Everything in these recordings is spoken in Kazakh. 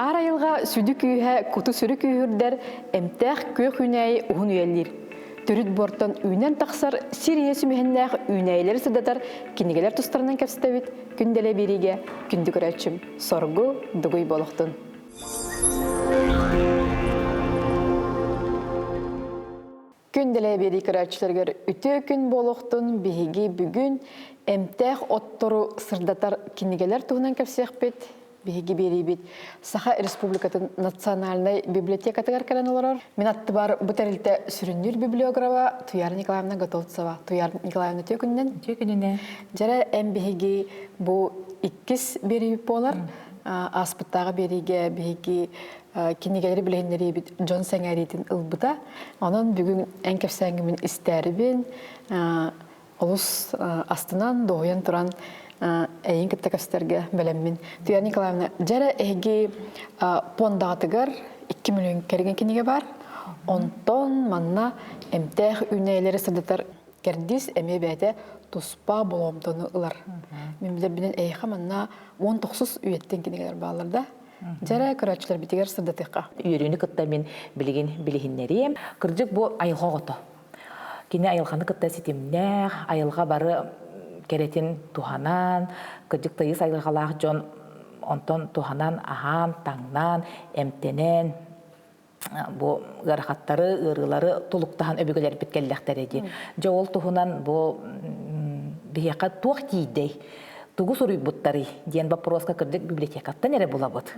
Ар айылға сүді күйе куту сүрі күйірдер әмтәқ көк үнәйі ұғын үйелер. Түріт бортан үйнен тақсар Сирия сүмехіннәқ үйнәйлер сыдатар кенегелер тұстарынан кәпстәвит күнделе береге күнді көрәтшім соргу дүгүй болуқтын. Күнделе бери көрәтшілергер үті күн болуқтын бейге бүгін әмтәқ оттору сырдатар кенегелер туғынан кәпсеқ бет. Беги берибит Саха Республикатын национальный библиотекатыгар кірен олар. Мен атты бар бұтарилті сүріндер библиографа Туяр Николаевна Готовцева. Туяр Николаевна төкіннен? Жара әм беги бұл иккіз берибит болар. Аспыттағы бериге беги кенегелері білгендері бит Джон Сәңәретін ұлбыта. Onun бүгін әнкепсәңгімен істәрі олыс астынан доғыян тұран әйін кітті көстерге бәлеммін. Туяр Николаевна, жәрі әйге пондағатығар 2 миллион кереген кенеге бар. Онтон манна әмтәқ үнәйлері сырдатар кәрдіз әме бәді тұспа болуымтыны ұлар. Мен білер бінен әйіға манна 19 үйеттен кенегелер бағаларда. Жәрі көрәтшілер бітігер сырдатыққа. Үйеріні кітті мен білген білігінлерім. Кірдік бұл айылға ғоты. Кені айылғаны кітті сетімнәқ, айылға бары керетин туханан, кыжык тыйыс айылгалах жон онтон туханан ахан, таңнан, эмтенен, бу гарахаттары, ырылары тулуктахан өбүгөлер биткеллехтереди. Жол тухунан бу бияка тух тийдей. Тугу суруй буттары диен вопроска кырдык библиотекаттан эре булабыт.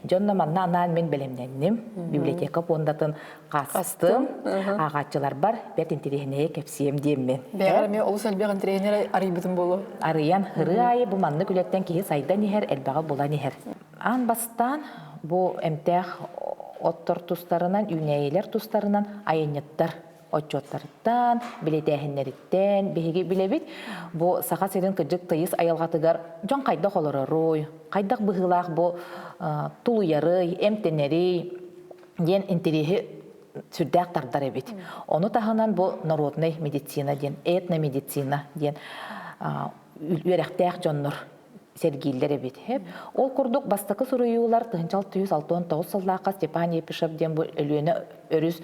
Жонна манна анан мен белемненним. Библиотека пондатын кастым. Агачылар бар, бет интерехнее кепсием деймен. Бегар мен олус элбег интерехнее арыйбытын болу. Арыян хыры айы бу манны күлөттен кихи сайда нихер, элбага була нихер. Ан бастан бу эмтех оттор тустарынан, үнәйлер тустарынан айынеттар. Отчоттарыттан, билетәһиннәриттен, беһиге билебит, бу саха серин кыжык тыйыс айылгатыгар жон кайдак олоророй, кайдак быһылах бу тулуярый, эмтенери, ден интерехи сүрдәк тардар эбит. Оны таһанан бу народный медицина ден, этномедицина ден үрәхтәк жоннор сергиллер эбит. Ол курдук бастакы суруюлар тыгынчал 269 сыллакка Степан Епишев ден бу өлүнө өрүс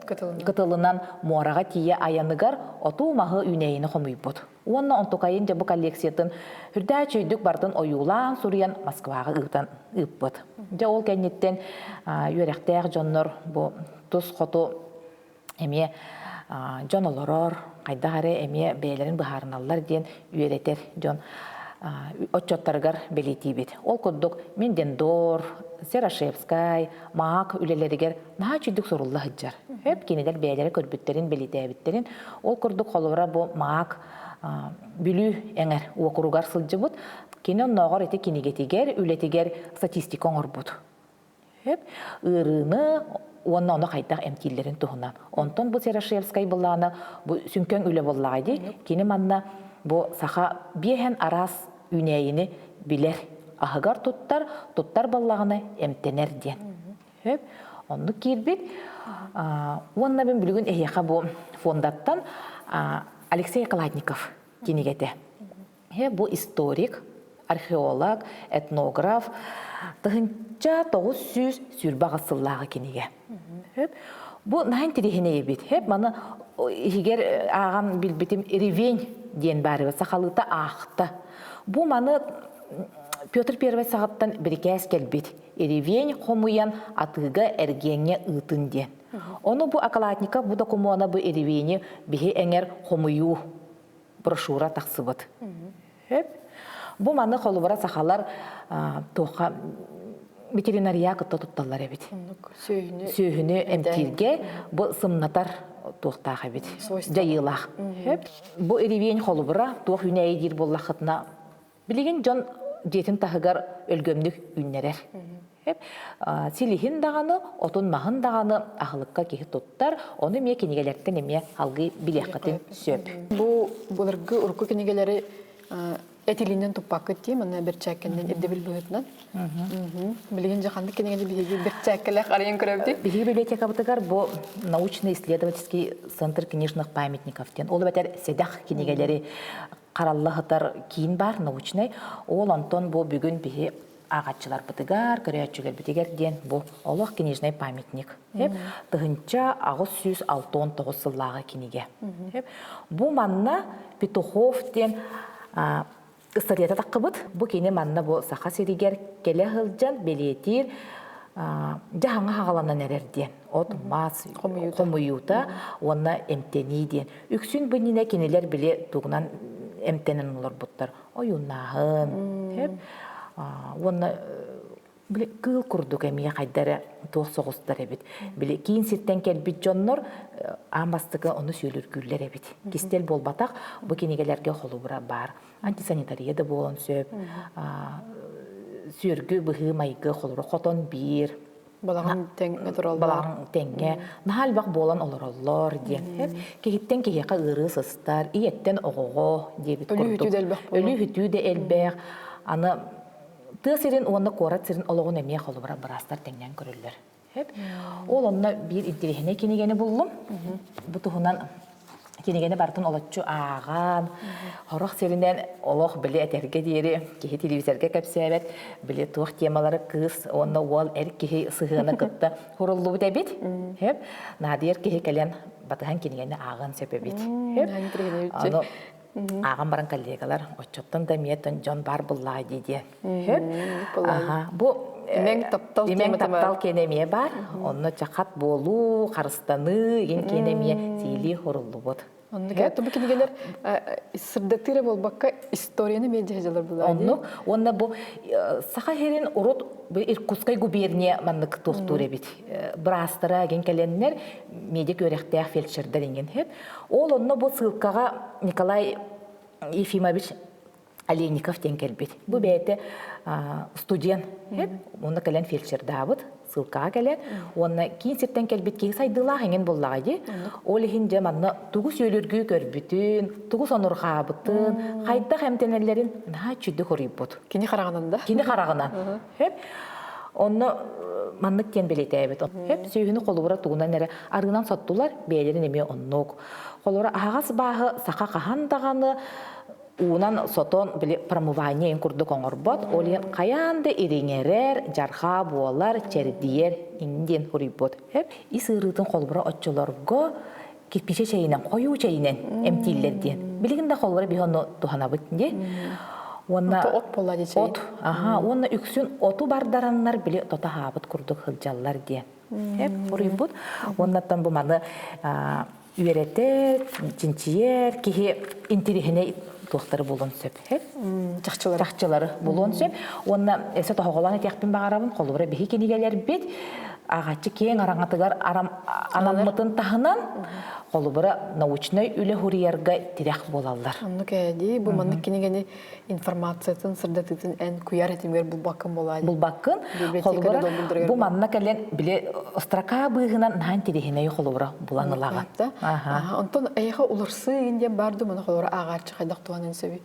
Кытылынан муарага тие аяныгар оту махы үнейіні қомыйбыд. Онна онтукайын жабы коллекциятын хүрдә чөйдік бардын оюлан суриян Москваға ұйтан ұйпбыд. Жа ол кәнеттен үйеректәк жоннор бұ тұс қоту әме жон олорор, қайдағары әме бәйлерін бұхарыналар ден үйеретер жон отчоттаргар белетибит. Ол коддук Мендендор, Серашевскай, Маак үлелерігер наға чүйдік сорулла хыджар. Хөп кенедер бәйлері көрбіттерін, белетәбіттерін. Ол коддук қолуыра бұ Маак бүлі әңір уақыругар сылжы бұд. Кенен нағар еті кенегетігер, үлетігер статистика оңыр бұд. Хөп ұрыны онна оны қайдақ әмтелерін тұғынан. Онтон бұ Серашевскай бұллағына сүнкен үлі бұллағайды. Кені манна бұ саха бейхен арас үнәйіні білер. Ахыгар туттар баллағына әмтенер ден. Онны кербет. Онна мен білген әйеқа бұл фондаттан Алексей Калатников кенегеті. Бұл историк, археолог, этнограф. Тұхынча 900 сүрбаға сыллағы кенеге. Бұл найын терехіне ебет. Маны егер ағам білбетім ревень ден бәрі сақалыта ақта. Бұл маны Петр Первый сағаттан біркәс келбет. Ревень қомуян атыға әргенге ұтын ден. Оны бұл Акалатника бұл докумуана бұл ревені бігі әңер қомую брошура тақсыбыд. Бұл маны қолыбыра сақалар тоқа ветеринария кытта тутталар эбит. Сөйүнү эмтирге бу сымнатар туктага бит. Жайылах. Бу эревен холубура тух үнәй дир боллахытна. Билеген жон жетин тахыгар өлгөмдүк үннерер. Силихин даганы, отун махын даганы ахылыкка кехи туттар, оны ме кенегелерден эме алгы билехкатын сөп. Бу буларгы урку кенегелери этилинен тупак кетти, мына бир чаккенден эдебил буйтнан. Билген жаханды кенегелер биги бир чаккелек арыян көрөбү. Биги библиотека бутыгар бу научно-исследовательский центр книжных памятников ден. Ол бетер седах кенегелери караллахытар кийин бар научный. Ол Антон бу бүгүн биги ағатчылар бытыгар, көрәтчүлер битигер ден бу олох книжный памятник. Тыгынча 969 сыллағы киниге. Бу манна Петухов ден ыстарията таққыбыт. Бу кини манна бу сақа сиригер келе хылжан белетир жахаңа хағаланан әрерден. От мас қомуюта, онна эмтени ден. Үксүн бұніне кенелер біле туғынан эмтенен олар бұттар. Ойунағын. Онна біле кыл күрдік әмие қайдары тоқ соғыстар әбет. Біле кейін сеттен кәлбет жоннор амастығы оны сөйлер күллер әбет. Кестел болбатақ бұл кенегелерге қолу бұра бар. Антисанитария да болын сөп. Сүйіргі бұғы майғы қолыры қотон бір. Балағын тәңге Балағын тәңге. Нахал бақ болан олар олар ден. Кегеттен кегеқа ұры сыстар, иеттен оғығы дебет күрдік. Өлі хүтүү де әлбәқ. Аны тысырын оны қорат сырын олығын әмей қолыбыра бірастар тәңнен көрілер. Ол онына бір интерехіне кенегені болдым. Бұтығынан кенегені бартын олатчу аған. Хорақ сырынан олық білі әтерге дейірі, кеге телевизорға кәпсәбет, білі туық темалары қыз, онына ол әр кеге сығыны қытты құрылу бұд әбет. Надер кеге кәлен батыған кенегені аған сөп әбет. Ағам баран коллегалар, отчоттан да меттен жон бар бұлла дейде. Бұ Имең таптал кенемие бар, онны чақат болу, қарыстаны, ен кенемие сейли хорулу бұд. Онны кәтті бұл кенегелер сырдатыры болбаққа историяны медиа жалар бұлайды? Онны бұл сақа херін ұрот Иркутскай губерния маннык туқтур әбет. Бірастыра ген кәленнер медик өректәк фельдшердер енген хеп. Ол онны бұл сылқаға Николай Ефимович Олейников тен кәлбет. Бұл бәйті студент, оны кәлен фельдшер дабыт, сылқаға кәлен. Оны кейін сеттен кәлбет кейін сайдылақ енген боллағы. Ол ехін жаманны тұғыз өліргі көрбітін, тұғыз онырға бұтын, қайдақ әмтенелерін наға чүді көріп бұд. Кені қарағынан да? Кені қарағынан. Оны маннык тен белеті әбет. Сөйіні қолуыра тұғынан әрі арғынан саттылар, бәйлерін еме оннық. Қолуыра ағас бағы сақа қағандағаны, Унан сотон били промывание ин курдук оңорбот, олен каянды ириңерер, жарха буолар, чердиер, инден хурибот. Исырытын қолбыра отчолорго кирпиче чейинен, қою чейинен эмтиллерден. Билигинде қолбыра бихонно туханабыт де. От болла де чейин. От, онна үксүн оту бардараннар били тота хабыт курдук хылжаллар де. Хурибот. Оннаттан бу маны үйеретер, чинчиер, кихи интерихіне туқтары болуын сөп. Жақчылары болуын сөп. Онна әсет оғыланы тәқпін бағарабын, қолыбыра бейі кенегелер бет, ағатчы кейін араңатығар анаммытын тағынан, қолыбыра научной үлі хұриярға тирек болалар. Онны кәді, бұл манны кенегені информациятын, сырдатытын ән күяр әтімер бұл бақын болады. Бұл бақын, қолыбыра бұл манна кәлен біле строка бұғынан нән тирехіне қолыбыра бұланылаға. Онтан әйіға ұлырсы енден барды, мұны қолыбыра ағатчы қайдақ туғанын сөбей.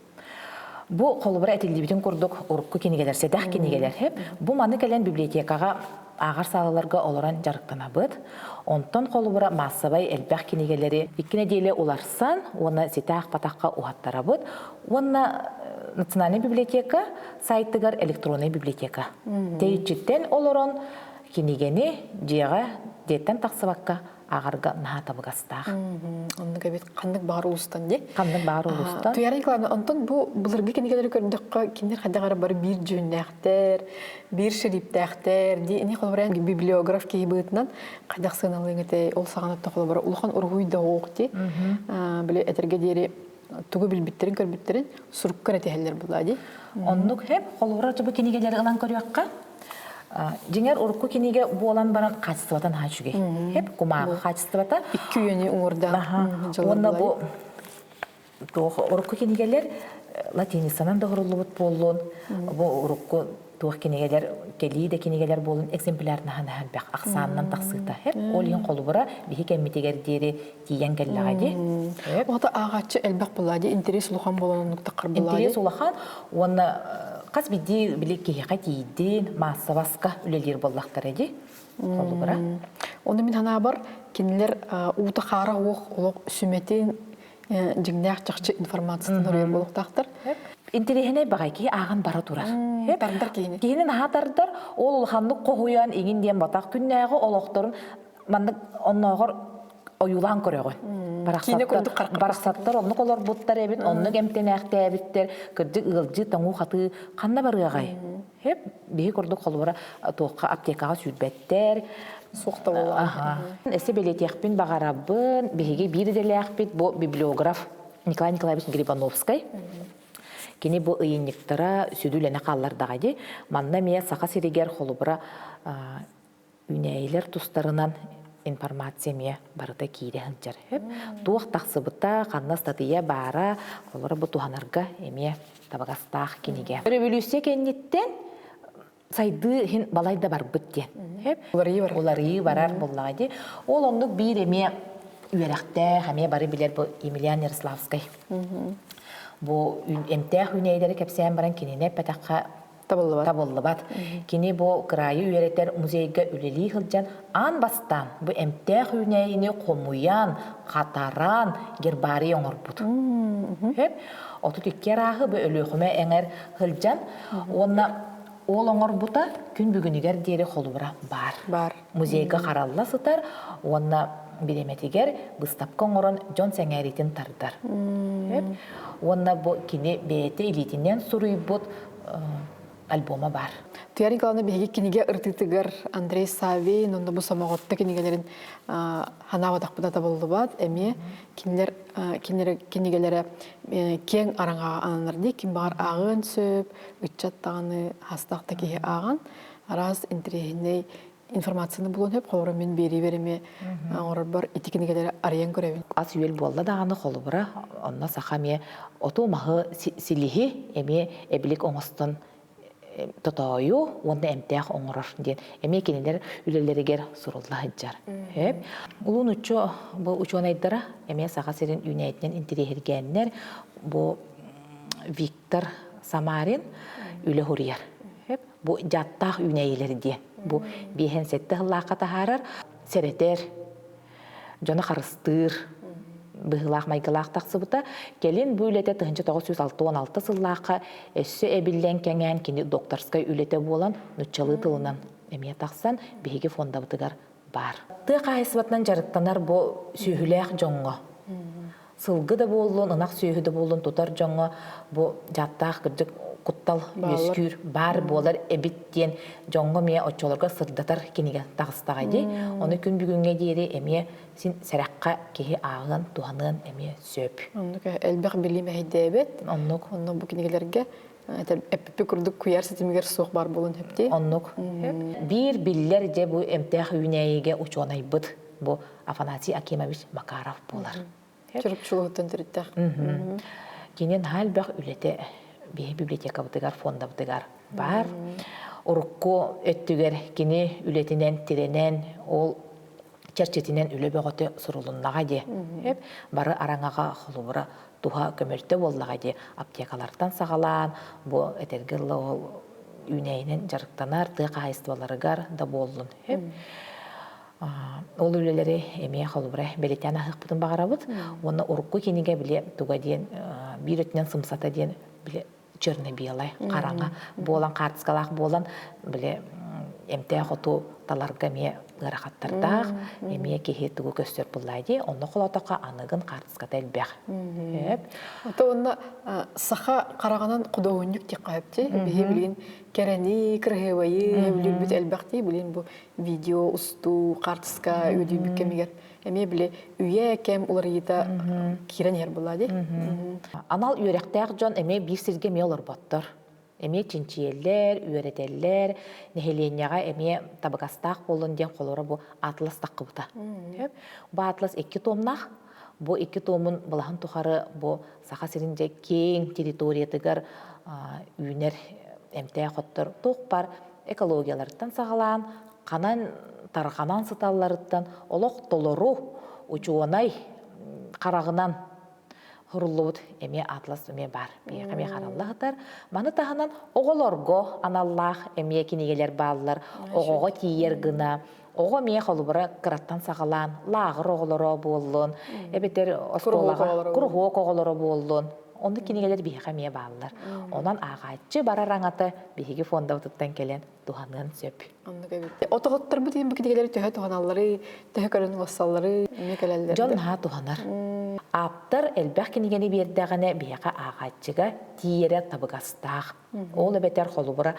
Бу қолыбыра әтілдебетін көрдік ұрыққы кенегелер, седақ кенегелер. Бұл манны кәлен библиотекаға ағар салаларға оларан жарықтана бұд. Онтан қолыбыра массабай әлбәқ кенегелері иккіне дейлі оларсан, оны сетақ патаққа уғаттара бұд. Оны национальный библиотека, сайттығар электронный библиотека. Дейчеттен оларан кенегені жеға деттен тақсыбаққа ағарға наға табығастақ. Онны кәбет қандық бағар ұлыстан де? Қандық бағар ұлыстан. Туярын Николаевна, онтан бұлырғы кенегелері көріндіққа кендер қайдағары бары бір жөннәқтер, бір шериптәқтер, не қолыбырайын библиограф кейі бұғытынан қайдақ сығыналың әте ол сағанатта қолыбырай ұлған ұрғуй да оқ де. Біле әтерге дейірі тұғы білбіттерін көрбіттерін сұрыққар әтехелер болады. Оннық хеп қолыбырай жабы кенегелері ылан көріяққа. Жеңер ұрыққы кенеге болан баран қачыстыватан хачуге. Хеп кумағы қачыстывата. Иккі үйені оңырда. Онна бұл ұрыққы кенегелер латинистанан да ғырылы бұт болуын. Бұл ұрыққы туық кенегелер, келейді кенегелер болуын экземплярны хана бәқ ақсанынан тақсыйта. Ол ең қолы бұра бейі кәмметегер дейірі дейен кәліғаде. Оғата ағатшы әлбәқ болады, интерес ұлған болуын ұқтақыр болады. Интерес ұлған, оны қас біді біле кейіға дейден масы басқа үлелер болақтар әде. Қолы бұра. Оны мен хана бар, кенелер ұғыта қара оқ, олық сүметен жіңнәқ жақшы информацияны өрер болуқтақтыр. Интерехіне бағай ки ағын бара тұрар. Тардар кейіне. Кейінен хатардар, ол ұлханлық қоғуян егін ден батақ күннәғы олықтырын мандық оннағыр ойулан көрегін. Барақсаттар, онны қолар бұттар әбіт, онны кемтен әқті әбіттер, күрдік ұғылжы таңу қаты қанна бары ағай. Бейі көрдік қолуыра тоққа аптекаға сүрбәттер. Соқты болар. Әсі белетеқпін бағарабын, бейге бір делі әқпет, бұл библиограф Николай Николаевич Грибановскай. Кені бұл ұйыннықтыра сүділені қаллардағайды. Манна мия сақа серегер қолыбыра үнәйлер тұстарынан информация мия барыда кейде хынчар. Туақ тақсыбыта қанна статия бара қолыбыра бұл туғанарға емия табағастақ кенеге. Революция кенеттен сайды хин балайда бар бүттен. Олары барар боллағайды. Ол ондық бір емия үйерәқті әме бары білер бұл Емельян Ярославскай. Бу эмтэх үнәйдәре кәпсән баран кинене пәтәккә табылды бат. Кини бу крайы үйрәтер музейга үлели хылҗан ан бастан бу эмтэх үнәйне комуян, катаран гербарий оңор бут. Хеп, оту тиккәрахы бу өлөхмә эңер хылҗан, онна ол оңор бута күн бүгүнигер дире холубра бар. Музейга каралла сытар, онна билеметигер выставка оңорон Джон Сәңәритин тардар. Онна бу кини бете илитинен суруй бут альбома бар. Тияр Николаевна беги киниге ыртытыгар Андрей Савин, онда бу самоготта кинигелерин ханавадак буда болду бат. Эми кинигелере кең араңа анарды, ким бар агын сөп, үтчаттаганы хастакта кие аган. Араз интерегине информацияны булун хеп холора мен бери береме орор бар итикинигелере арыян көрөбүн. Ас үйел болла даганы холубра, онна сахаме оту махы силихи эми эбилик оңостон тотою, онда эмтех оңорор ден. Эми кинилер үлелеригер сурулла хыджар. Хеп, улун учо бу учонайдара эми саха серин юнайтнен интерегергеннер бу Виктор Самарин үле хурияр. Хеп, бу жаттах үнәйлер ден. Бу бихен сетте хыллаққа тахарар, серетер, жона қарыстыр, бігілақ майгылақ тақсыбыта, келін бұл үлеті 1916 сыллаққа өссі әбілден кәңән кені докторскай үлеті болан нүтчалы тылынан әмия тақсан бейге фонда бұтығар бар. Ты қайсыбатынан жарықтанар бұл сүйіләқ жоңға. Сылғы да болуын, ынақ сүйі да болуын тұтар жоңға бұл жаттақ күрдік Куттал өскүр бар болар эбиттен жоңго мия очолорга сырдатар кениге тагыстагайды. Оны күн бүгүнгө дейри эме син саракка кеhi агын туганын эме сөп. Оннук элбек билим эйдебет. Оннук бу кенигелерге эппе курдук куяр сетимигер сук бар болун хепти. Оннук. Бир биллер же бу эмтех үнәйге учонайбыт. Бу Афанасий Акимович Макаров болар. Чурупчулугуттан тириттех. Кенен халбак үлете библиотека бутыгар, фонда бутыгар бар. Урукку өттүгер кини үлетинен, тиренен, ол черчетинен үле бөгөтө сурулуннага де. Бары араңага холубура туха көмөлтө боллага де. Аптекалардан сагалан, бу этергелла ол үнәйнен жарыктанар, тыга айстыбаларыгар да болдун. Ол үлелери эмие холубура белетяна хыкпытын багарабыт. Оны урукку киниге биле туга ден, бир өтүнөн сымсата ден биле черно-белый, қараңа болан, қартысқалақ болан, біле, әмтәй қоту таларға ме ғырақаттардақ, әме кехе түгі көстер бұлайды, оны қолатаққа анығын қартысқата әлбәқ. Ата онна саха қарағанан құдауыннық тек қайыпты, бейе білген кәрәні, кірғевайы, білген бүт әлбәқті, білген бұл видео, ұсту, қартысқа өйді бүккемегер. Әме біле үйе кәм олар ета керен ер болады. Анал үйректәк жон әме бір сізге ме олар баттыр. Әме чинчиелер, үйретелер, нехеленияға әме табығастақ болын ден қолары бұл атластақ қыбыта. Бұл атлас 2 томнақ, бұл 2 томын бұлағын тұқары бұл сақа сірінде кең территориятығар үйінер әмтәй қоттыр. Тоқ бар экологияларыттан сағалан, қанан тарғанан сыталларыттан, олық толыру, учуанай қарағынан хұрылуыд әме атлас әме бар. Әме қараллағытар. Маны тағынан оғылорго аналлах әме кенегелер балылар, оғыға тиер гына, оғы ме қолыбыра қыраттан сағалан, лағыр оғылары болуын, әбетер құрғуық оғылары болуын. Онды кинигелер биһиге мие бааллар. Онан агаччы барар аңаты биһиги фонда утуттан келен туханын сөп. Отоғыттар бұ дейін бүкінегелері төһе туғаналары, төһе көрінің оссалары, мекелелері. Жон ха туханар. Аптар элбэх кинигени бердәгәне биһиге агаччыга тиере табыгастах. Ол бетер холубура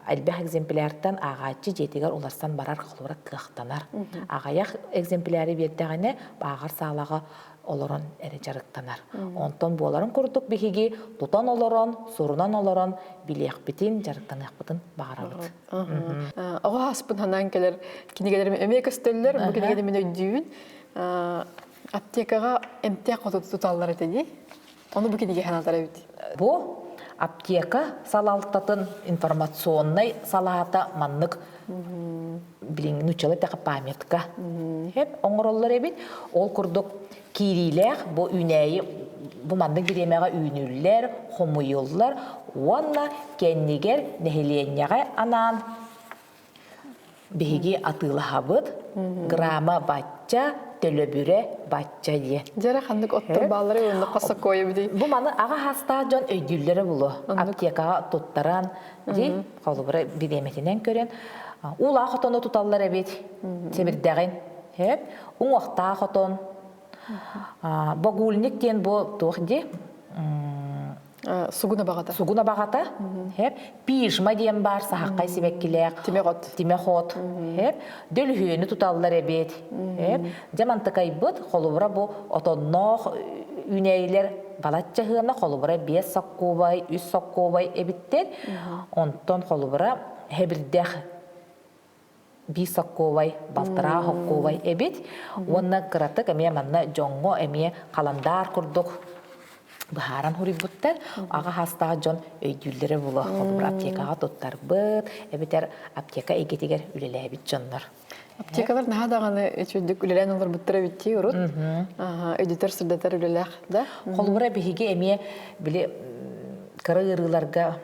элбэх экземпляртан агаччы жетигер уларсан барар холубура тыгактанар. Агаяк экземпляри бердәгәне багар саалага олорон эре жарыктанар. Онтон боларын курдук биһиги тутан олорон, сурунан олорон билиякбитин жарыктанакбытын багарабыт. Ага хаспын ханан келер кинигелер эме көстөллөр, бу кинигелер мен өйдүүн аптекага эмтек туталлар этеди. Оны бу киниге ханатар бит. Бу аптека салалтатын информационный салата маннык билин нучалы така памятка. Хеп оңороллар эбит ол курдук кирилер бу үнәйи бу мандык биремега үнүллер, хомуйуллар, уанна кеннигер нехиленняга анан биһиги атылахабыт, грамма бачча, төлөбүре бачча дие. Жара хандык оттор баалары онда касак койу бит. Бу маны ага хаста жон өйдүлләре булу. Аптекага туттаран ди, холубура биреметинен көрен. Ула хотону туталлар эбит. Себирдәген. Хеп, уңакта хотон. Багулник ден бу тохди. Сугуна багата. Сугуна багата. Хеп, пижма ден бар сахаккай себеккилек. Тимехот. Тимехот. Хеп, дөлхүйөнү туталлар эбит. Хеп, жамантыкай бут холубура бу отоннох үнейлер балатчахына холубура 5 саккубай, 3 саккубай эбиттер. Онтон холубура хебирдех 5 саккубай, балтыра хаккубай эбит. Онна кыратык эме манна жоңго эме каламдар курдук. Бахаран хурибуттар, ага хаста жон өйдүлләре була. Холубура аптекага туттар быт, эбитер аптека эгетигер үлелебит жоннор. Аптекалар нахадаганы өчүдүк үлелен олар буттара битти урут. Өйдүтөр сырдатар үлелех да. Холубура биһиге эме биле кырыгырыларга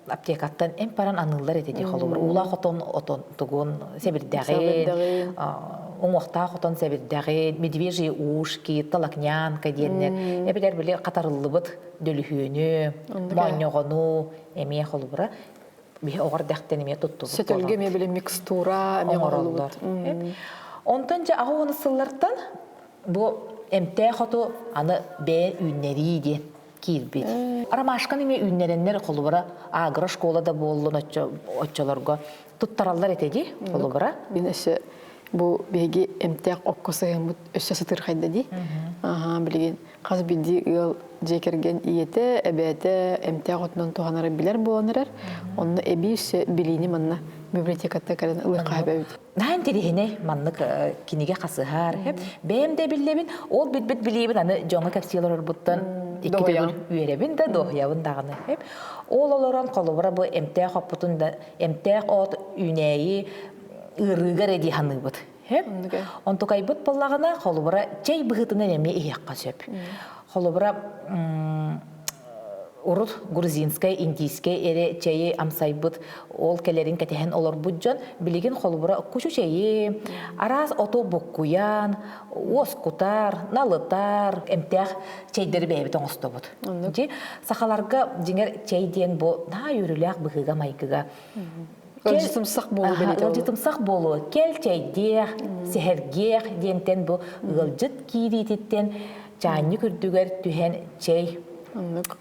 аптекаттан эм паран аныллар этеди холубура. Ула хотон отон тугун себирдәге, уңакта хотон себирдәге, медвежьи ушки, талакнянка диеннер. Эбилер биле катарыллыбыт дөлүхөнү, моньогону эме холубура. Бихи оғар дәқтен еме тұтту. Сөтөлге ме біле микстура, ме оғарылар. Онтан жа ағы оны сыллартан, бұл әмтәй қоту аны бәйін үйнері дейін кейірбет. Арамашқан еме үйнеренлер қолыбыра ағыра школада болуын отчаларға тұттаралар етеді қолыбыра. Әсі бұл бәйге әмтәй оққысы өсі сытыр қайды дей. Білген қаз білді ұл жекерген иеті, әбәті әмтәй қотынан туғанары білер боланырар. Оны әбі үсі білейні манна библиотекатта кәрін ұлыққа әбәуді. Нәйін терехіне маннық кенеге қасығар. Бәйім де білебін, ол бүт білейбін, аны жоңы кәпсиялар бұттан еккетігін үйеребін да доғиявын дағыны. Ол оларан қолыбыра бұл әмтәй қоппытын да, әмтәй қот үйнәйі ұрығар әді ханы бұд. Онтукай бұд болағына қолыбыра чай бұғытынан әме ияққа сөп. Холобра урут грузинская, индийская эре чайы амсайбыт ол келерин кетехен олар буджан билеген холобра кушу чайы араз ото боккуян, оскутар, налытар, эмтех чайдары бәйбет оңыстобыт. Сахаларга жеңер чай ден бо на юрілях бұғыға майкыға. Өлжітімсақ болу бәлеті олу. Өлжітімсақ болу. Кел чайдех, сехергех дентен бу өлжіт кииритеттен чайны күрдігер түхен чай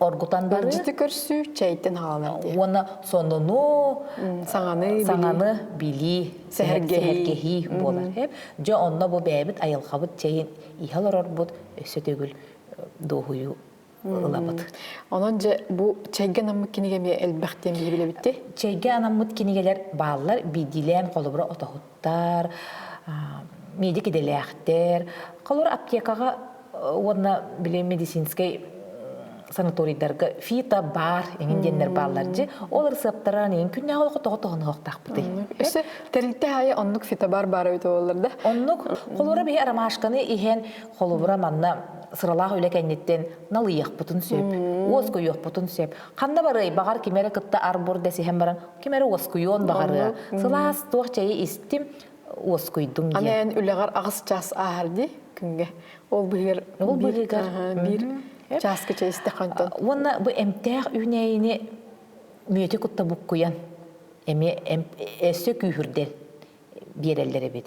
оргутандары. Өлжіті көрсі чайттен халанар де. Оны сонуну саңаны били, сехергехи болар. Жо онна бу бәйбіт айылқабыт чайын ихалар орбут өсі төгіл доғую ылабыт. Онан же бу чайга намык кинегеме әлбәқтен біле бітті? Чайга намык кинегелер баллар бидилен қолыбыра отағыттар, медик иделяқтер. Қолыр аптекаға оны біле медицинскай санаторийдарға фита бар, еңін денлер баллар же. Олар саптаран ең күнне қолы тоғы-тоғыны оқтақ бұды. Өсі тәрілті айы оннық фита бар өті оларда? Оннық қолыра бей арамашқаны ихен қолыбыра манна сыралақ өлі кәнеттен налы еқ бұтын сөп, оску еқ бұтын сөп. Қанда бары бағар кемері күтті арбор дәсі хем баран, кемері оску еон бағары. Сылас тоқ чайы істім оскуйдың ен. Анайын үліғар ағыс час ағарды күнге. Ол бұғыр бір Часкы чейсте кантон. Онна бу эмтех үнейини мүйөте кутта буккуян. Эми эссе күйүрдел биереллери бит.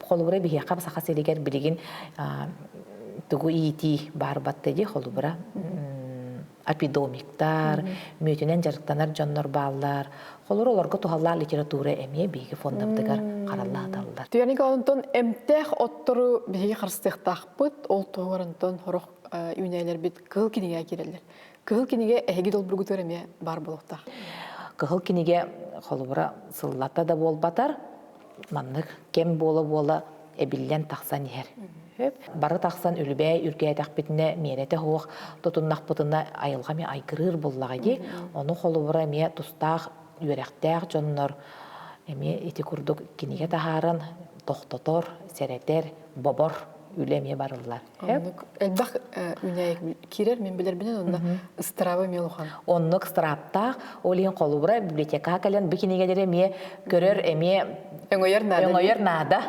Холубура бихе кап сахаселигер билигин тугу ити барбатты ди холубура. Апидомиктар, мүйөтүнен жарыктанар жоннор баалар. Холур олорго тухаллар литература эмие биги фондамдыгар караллааталлар. Түйәнеге онтон эмтех оттору биһиги харстыктаахпыт, ол тугорунтон хорох үнәйлер бит кыл киниге киреллер. Кыл киниге эһиги долбургутөр эме бар болуктах. Кыл киниге холубура сыллата да болбатар, маннык кем бола эбиллен тахсан ихер. Бары тахсан үлбәй үргәйтәк битне мерете хоох тотуннак бутына айылгами айгырыр боллагы, оны холубура ме тустах үрәктәк жоннор эме ити курдук киниге тахарын тохтотор, серетер, бобор үлеме барылар. Элбах үнәйек кирер мен билер бинен онда ыстырабы мелухан. Оннук страптах олин холубура библиотека кален бикинигелере ме көрөр эме өңөйөр нада.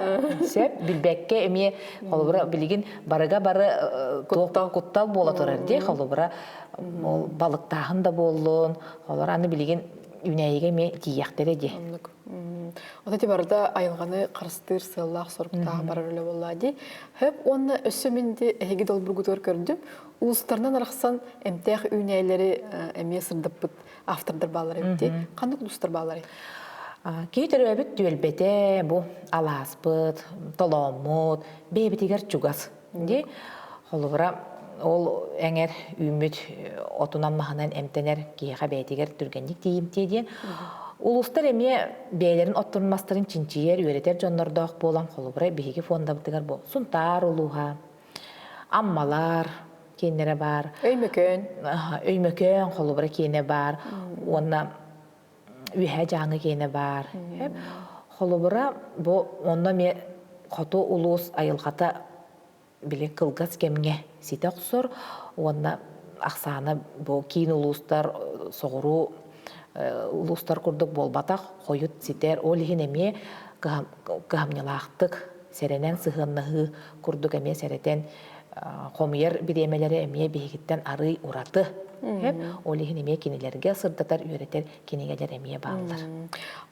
Сеп билбекке эме холубура билигин барыга бары куттал бола турар ди холубура балыктахын да боллун. Холура аны билигин үнәйеге ме тияхтере ди. Ота барда айылганы карыстыр сыллах сорптаа барар эле боллади. Хөп онны өсөмүндө эги долбургутор көрдүм. Улустарынан араксан эмтех үнәйлери эме сырдыппыт автордор балары бити. Кандай улустар балары? Кейтер өбүт дүелбете бу аласпыт, толомут, бебитигер чугас. Ди холубура ол эңер үмүт отунан маханан эмтенер кийга бетигер түргенник тийимтеден. Улустар эме бейлерин оттурмастырын чинчиер үйретер жоннордоох болан холубура биһиги фондабытыгар бу. Сунтар улуха, аммалар кеннере бар. Өймөкөн холубура кене бар. Онна үйе жаңы кене бар. Холубура бу онна ме хоту улус айылгата биле кылгас кемге сите оксор. Онна аксаны бу кийин улустар соғыру улустар курдук болбатак коют ситер ол хинеме гамнялактык серенен сыгыннахы курдук эме серетен хомьер биремелери эме бигиттен ары ураты ол хинеме кинилерге сырдатар үйретер кинигелер эме баалар.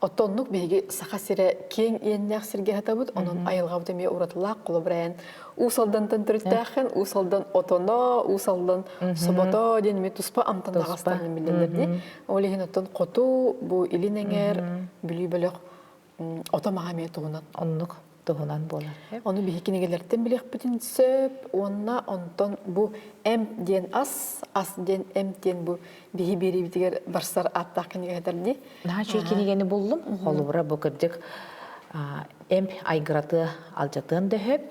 Отоннук биги сахасире кең эннек сирге хатабыт онун айылгабыт эме уратылак кулубрен усалдан тантыртахын усалдан отоно усалдан собото денме туспа амтандагастан миллендерди олихин оттон коту бу илинеңер билибелек отомагаме тугунан оннук тугунан болар. Оны бихикинегелерден билек бүтүн сөп онна онтон бу м ден ас ден м ден бу бихи бери битигер барсар аттак кинегедерди. Начи кинегени болдум холубура бу кырдык эм айгыраты алжатын дөп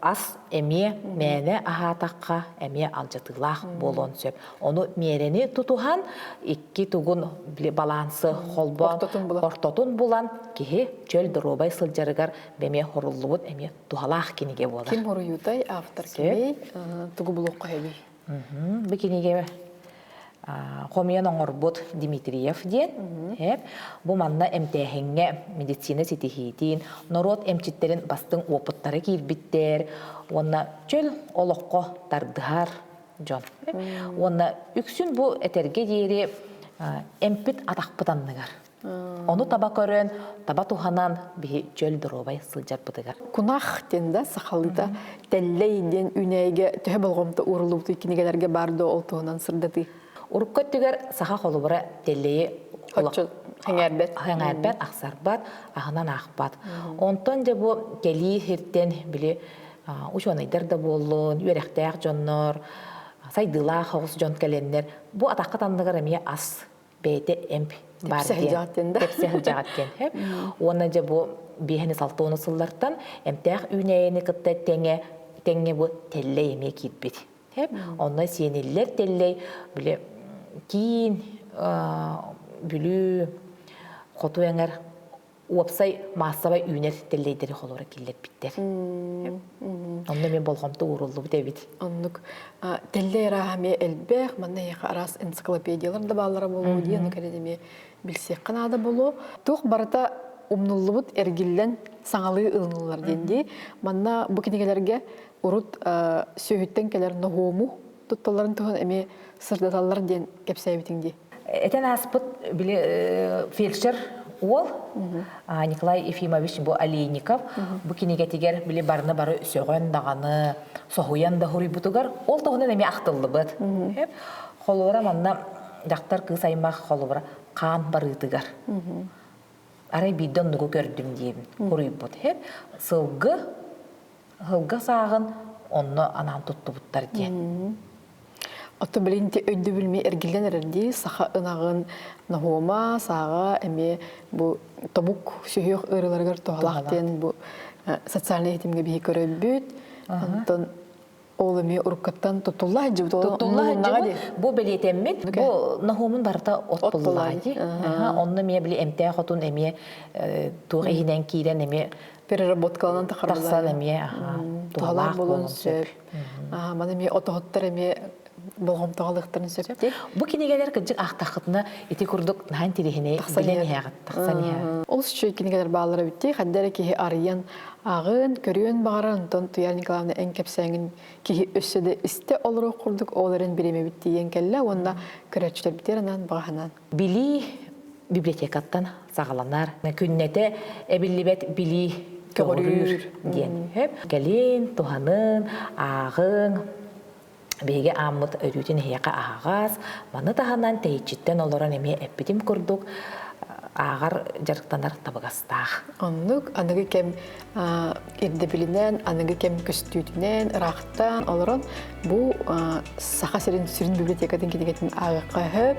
ас эме мене ахатакка эме алжатылах болон сөп. Оны мерени тутухан икки тугун балансы холбо ортотун булан кихи чөл дробай сылжарыгар беме хоруллубут эме тухалах кинеге болар. Ким хоруютай автор кими тугу булук кайби. Бу кинеге Хомиян оңорбут Дмитриев ден, бу манна эмтехенге медицина ситихитин, народ эмчиттерин бастың опыттары кирбиттер, онна чөл олоққо тардыхар жон. Онна үксүн бу этерге дейри эмпит атақпытанныгар. Оны таба көрөн, таба туханан бихи чөл дробай сылжар бытыгар. Кунах тенда сахалыда теллейден үнәйге төһө болгомта урулубты кинегелерге барды ол туһунан сырдаты. Уруккот түгер саха холубура теллейи хәңәрбәт, ақсарбат, ағынан ақбат. Онтон де бу кели хиртен біле учонайдар да болуын, үйрәқтәк жоннор, сайдыла қоғыс жон кәленнер. Бу атаққа тандығыр әмей ас бәйті әмп бар ден. Тепсеғі жағаттен. Оны де бу бейхіні салтуыны сыллартан әмтәқ үйнәйіні кітті тәңе бу теллей әмей кетбет. Оны сенелер теллей біле кейін бүлі қоту әңір уапсай массабай үйнер теллейдері қолуыра келер біттер. Онны мен болғамды урулды бұд әбет. Оннық теллей рахаме әлбәқ, манна яқа арас энциклопедиялар да балара болу, дейін кәредеме білсек қанада болу. Туқ барыта умнуллы бұд әргілден саңалы ұлнулар дейінде. Манна бұл кенегелерге урут сөйттен келер нұғому тутталарын туһун эми сырдаталлар ден кепсәйбитиңди. Этен аспыт биле фельдшер ол Николай Ефимович бу Олейников бу кинеге тигер биле барны бары сөгөн даганы сохуян да хури бутугар ол тогунан эми актыллы быт. Хеп холора манна дактар кыз аймак холора кан барытыгар. Арай бидон нугу көрдүм дейм. Хури бут. Хеп сылгы сагын онно анан тутту буттар ден. Ото билинти өйдү билми эргилен эрди саха ынагын нахома сага эми бу тобук сүйөк ырыларгар тоалактен бу социальный этимге бии көрөбүт. Антон ол эми уруккаттан тутулла жибут бу белетеммит бу нахомун барта отпуллади. Онно ме били эмте хотун эми туг ихинен кирен эми переработкаланан тахарылар. Тахсал эми туалар болон сөп. Мана эми отохоттар эми болгом тогалыктарын сөптик. Бу кинегелер кыжык актакытны эти курдук нан тирихине билен ягат таксан. Ол сөй кинегелер баалары битти. Хаддары ки арыян агын көрүн багаран тон Туяр Николаевна эң кепсеңин ки өссөдө исте олору курдук оларын биреме битти эңкелле онда көрөчтөр битернан баганан. Били библиотекаттан сагаланар. Күннете эбиллибет били көрүр диен. Хеп келин туханын агын беге аммыт өрүтүн хияка агас, маны таханан тейчиттен олоран эме эппитим курдук, агар жарыктанар табыгастах. Оннук, аныгы кем ирдебилинен, аныгы кем көстүтүнен, рахтан олорон бу саха сирин библиотекадын кидегетин агыкка хөп,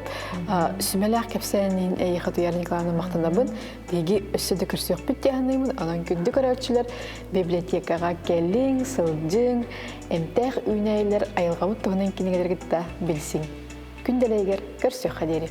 сүмелах кепсенин эйха Туяр Николаевна мактанабын, беге өссөдө көрсөк биттяныймын, анан күндү көрөчүлөр библиотекага келиң, сылжың, эмтех үйнәйлер айылгамыт туһунан кинегелер гитта билсин. Күнделегер көрсөк хадери.